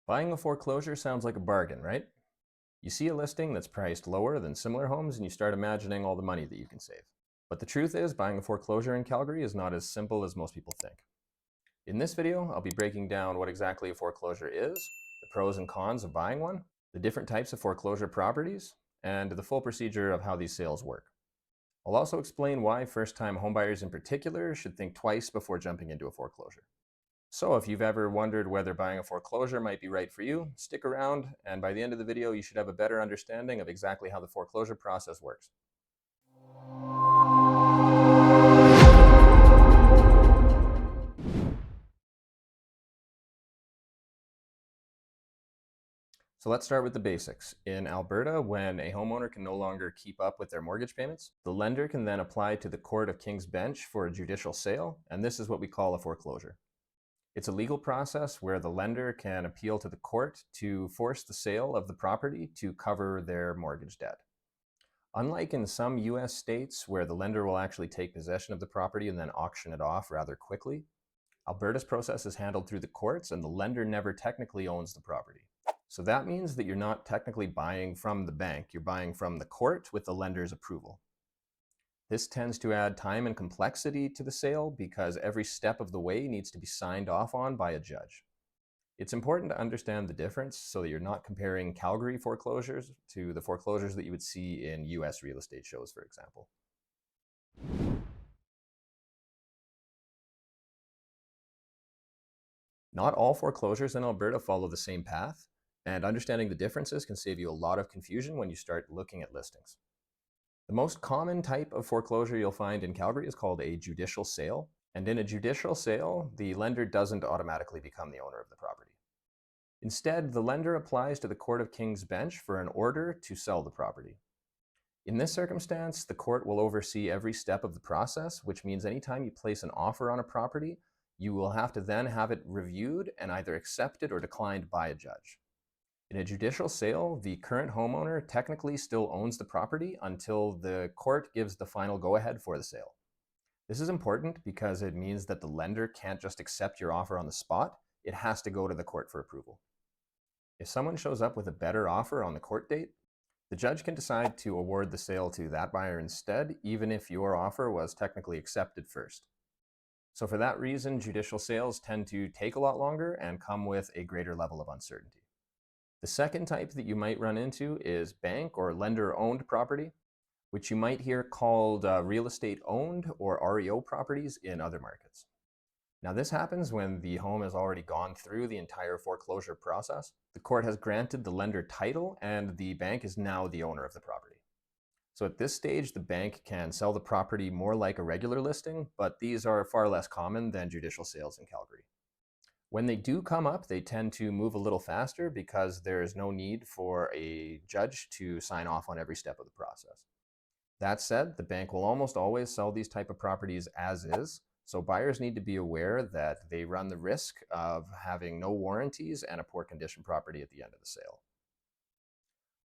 Buying a foreclosure sounds like a bargain, right? You see a listing that's priced lower than similar homes and you start imagining all the money that you can save. But the truth is, buying a foreclosure in Calgary is not as simple as most people think. In this video, I'll be breaking down what exactly a foreclosure is, the pros and cons of buying one, the different types of foreclosure properties, and the full procedure of how these sales work. I'll also explain why first-time homebuyers in particular should think twice before jumping into a foreclosure. So if you've ever wondered whether buying a foreclosure might be right for you, stick around, and by the end of the video, you should have a better understanding of exactly how the foreclosure process works. So let's start with the basics. In Alberta, when a homeowner can no longer keep up with their mortgage payments, the lender can then apply to the Court of King's Bench for a judicial sale, and this is what we call a foreclosure. It's a legal process where the lender can appeal to the court to force the sale of the property to cover their mortgage debt. Unlike in some US states where the lender will actually take possession of the property and then auction it off rather quickly, Alberta's process is handled through the courts and the lender never technically owns the property. So that means that you're not technically buying from the bank, you're buying from the court with the lender's approval. This tends to add time and complexity to the sale because every step of the way needs to be signed off on by a judge. It's important to understand the difference so that you're not comparing Calgary foreclosures to the foreclosures that you would see in US real estate shows, for example. Not all foreclosures in Alberta follow the same path, and understanding the differences can save you a lot of confusion when you start looking at listings. The most common type of foreclosure you'll find in Calgary is called a judicial sale, and in a judicial sale, the lender doesn't automatically become the owner of the property. Instead, the lender applies to the Court of King's Bench for an order to sell the property. In this circumstance, the court will oversee every step of the process, which means anytime you place an offer on a property, you will have to then have it reviewed and either accepted or declined by a judge. In a judicial sale, the current homeowner technically still owns the property until the court gives the final go-ahead for the sale. This is important because it means that the lender can't just accept your offer on the spot. It has to go to the court for approval. If someone shows up with a better offer on the court date, the judge can decide to award the sale to that buyer instead, even if your offer was technically accepted first. So for that reason, judicial sales tend to take a lot longer and come with a greater level of uncertainty. The second type that you might run into is bank or lender-owned property, which you might hear called real estate owned or REO properties in other markets. Now this happens when the home has already gone through the entire foreclosure process. The court has granted the lender title and the bank is now the owner of the property. So at this stage, the bank can sell the property more like a regular listing, but these are far less common than judicial sales in Calgary. When they do come up, they tend to move a little faster because there is no need for a judge to sign off on every step of the process. That said, the bank will almost always sell these type of properties as is, so buyers need to be aware that they run the risk of having no warranties and a poor condition property at the end of the sale.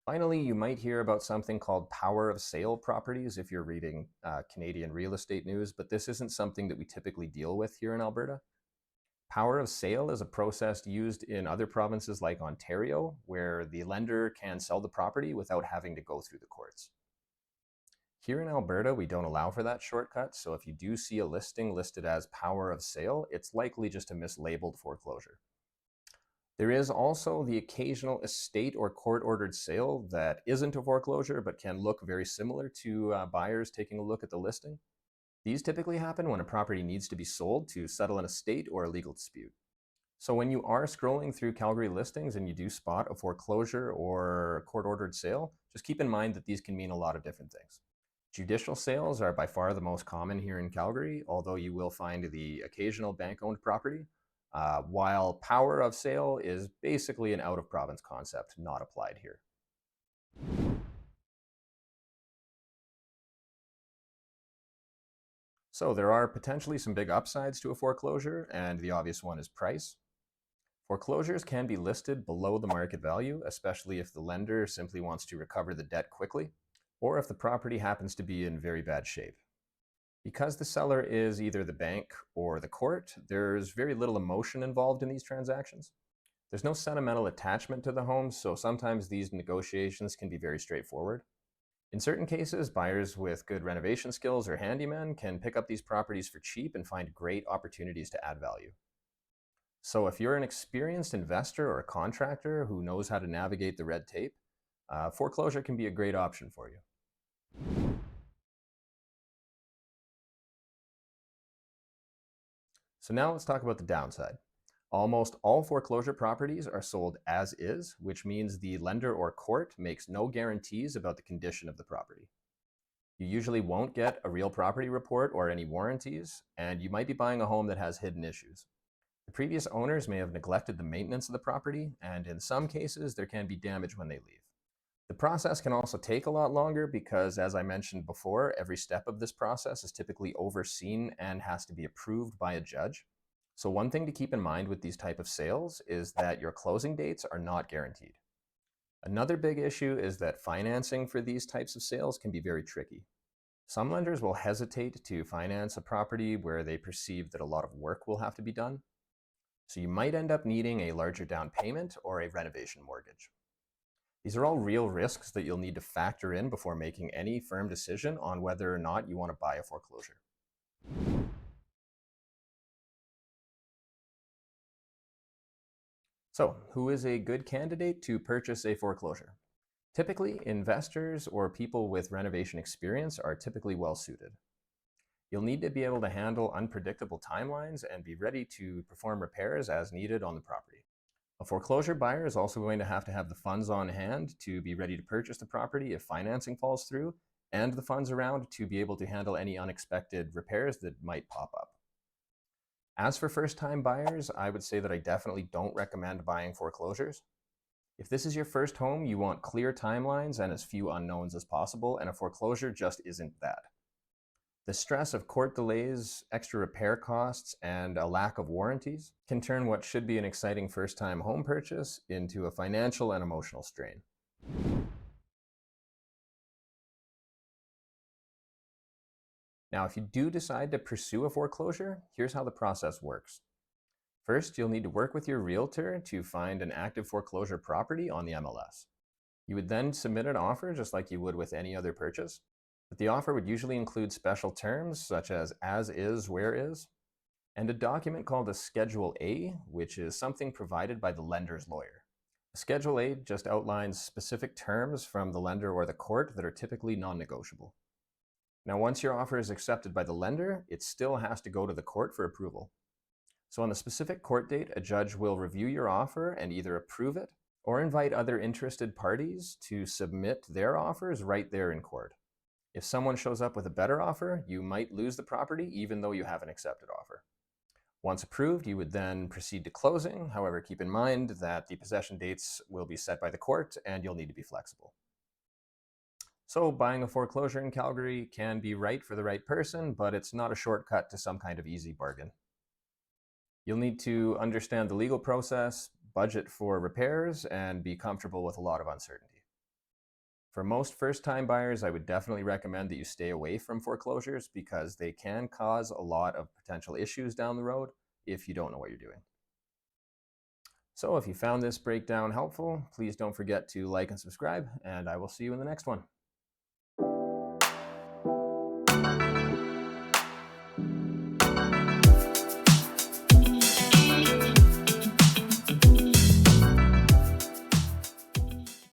Finally, you might hear about something called power of sale properties if you're reading Canadian real estate news, but this isn't something that we typically deal with here in Alberta. Power of sale is a process used in other provinces like Ontario, where the lender can sell the property without having to go through the courts. Here in Alberta, we don't allow for that shortcut, so if you do see a listing listed as power of sale, it's likely just a mislabeled foreclosure. There is also the occasional estate or court-ordered sale that isn't a foreclosure but can look very similar to buyers taking a look at the listing. These typically happen when a property needs to be sold to settle an estate or a legal dispute. So when you are scrolling through Calgary listings and you do spot a foreclosure or court-ordered sale, just keep in mind that these can mean a lot of different things. Judicial sales are by far the most common here in Calgary, although you will find the occasional bank-owned property, while power of sale is basically an out-of-province concept not applied here. So there are potentially some big upsides to a foreclosure, and the obvious one is price. Foreclosures can be listed below the market value, especially if the lender simply wants to recover the debt quickly, or if the property happens to be in very bad shape. Because the seller is either the bank or the court, there's very little emotion involved in these transactions. There's no sentimental attachment to the home, so sometimes these negotiations can be very straightforward. In certain cases, buyers with good renovation skills or handymen can pick up these properties for cheap and find great opportunities to add value. So, if you're an experienced investor or a contractor who knows how to navigate the red tape, foreclosure can be a great option for you. So, now let's talk about the downside. Almost all foreclosure properties are sold as is, which means the lender or court makes no guarantees about the condition of the property. You usually won't get a real property report or any warranties, and you might be buying a home that has hidden issues. The previous owners may have neglected the maintenance of the property, and in some cases, there can be damage when they leave. The process can also take a lot longer because, as I mentioned before, every step of this process is typically overseen and has to be approved by a judge. So one thing to keep in mind with these type of sales is that your closing dates are not guaranteed. Another big issue is that financing for these types of sales can be very tricky. Some lenders will hesitate to finance a property where they perceive that a lot of work will have to be done. So you might end up needing a larger down payment or a renovation mortgage. These are all real risks that you'll need to factor in before making any firm decision on whether or not you want to buy a foreclosure. So, who is a good candidate to purchase a foreclosure? Typically, investors or people with renovation experience are typically well suited. You'll need to be able to handle unpredictable timelines and be ready to perform repairs as needed on the property. A foreclosure buyer is also going to have the funds on hand to be ready to purchase the property if financing falls through, and the funds around to be able to handle any unexpected repairs that might pop up. As for first-time buyers, I would say that I definitely don't recommend buying foreclosures. If this is your first home, you want clear timelines and as few unknowns as possible, and a foreclosure just isn't that. The stress of court delays, extra repair costs, and a lack of warranties can turn what should be an exciting first-time home purchase into a financial and emotional strain. Now, if you do decide to pursue a foreclosure, here's how the process works. First, you'll need to work with your realtor to find an active foreclosure property on the MLS. You would then submit an offer just like you would with any other purchase. But the offer would usually include special terms such as is, where is, and a document called a Schedule A, which is something provided by the lender's lawyer. Schedule A just outlines specific terms from the lender or the court that are typically non-negotiable. Now, once your offer is accepted by the lender, it still has to go to the court for approval. So on the specific court date, a judge will review your offer and either approve it or invite other interested parties to submit their offers right there in court. If someone shows up with a better offer, you might lose the property even though you have an accepted offer. Once approved, you would then proceed to closing. However, keep in mind that the possession dates will be set by the court and you'll need to be flexible. So buying a foreclosure in Calgary can be right for the right person, but it's not a shortcut to some kind of easy bargain. You'll need to understand the legal process, budget for repairs, and be comfortable with a lot of uncertainty. For most first-time buyers, I would definitely recommend that you stay away from foreclosures because they can cause a lot of potential issues down the road if you don't know what you're doing. So if you found this breakdown helpful, please don't forget to like and subscribe, and I will see you in the next one.